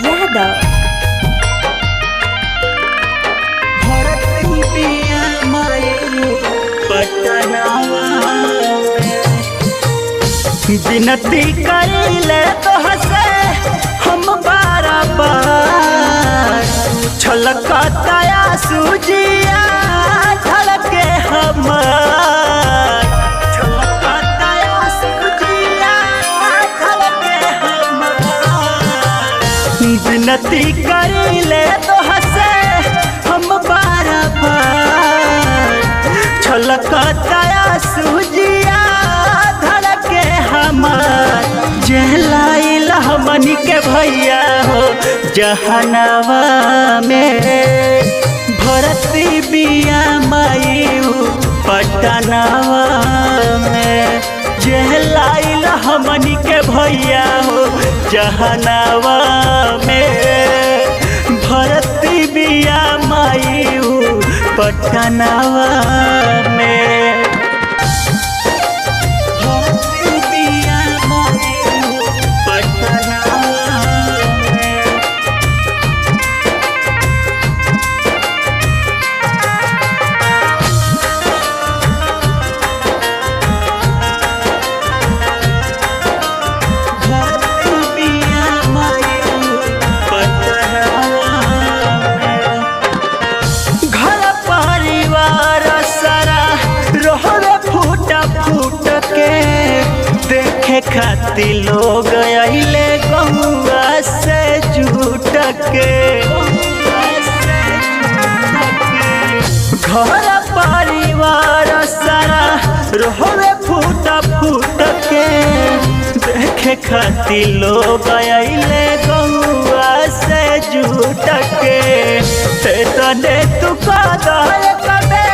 यादव। विनती करिले तोहसे हम बार छलकताया सूजिया धड़के हमार छलकताया सूजिया धड़के हमार। विनती करिले तोहसे हम बार छलकताया सूजिया धड़के हमार। जहलाइल हमनी के भैया हो जहनवा में भरती बिया मायू पटनवा में। जहलाइल हमनी के भैया हो जहनवा में भरती बिया मायू पटनवा में। खाती लोग अइले गौआ से जुट के घर परिवार सारा रोवे फूट फूट के देखे खाती लोग अइले गौआ से जुट के। तने तू कदर कबे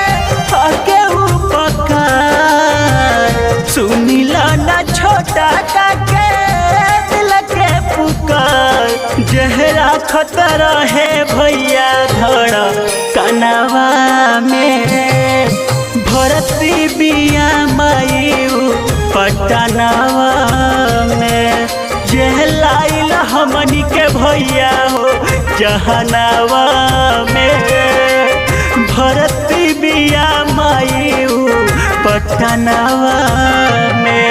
आके उपकार सुनिला ना छोटा काके दिल के पुकार। जहरा खतरा है भैया धड़ा कनवा में भरती बिया मायू पटनवा में। जहलाइल हमनी के भैया हो जहनवा में भरती बिया मायू पटनवा में।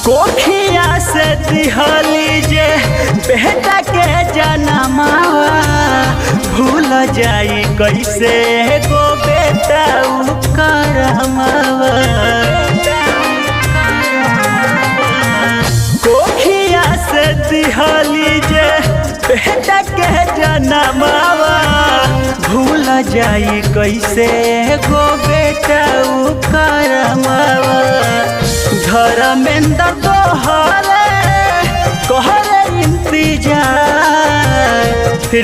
कोखिया से दिहली जे बेटा के जनमावा भूल जाई कैसे गो बेटा करमावा। कोखिया से दिहली जे बेटा के जनमावा भूल जाई कैसे गो बेटा करमावा। धर्मेंद्र तोहरे कहरे इंतजार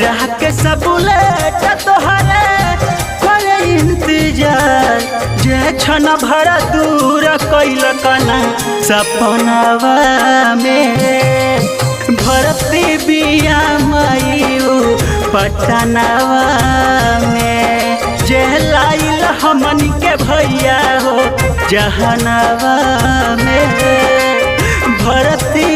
राह के सबुलेट तोहरे करे इंतजार। जे क्षण भर दूर कैल कना सपनवा में भरती बिया मायू पटनवा में। जहलाइल हमनी के भैया हो जहनवा में भरती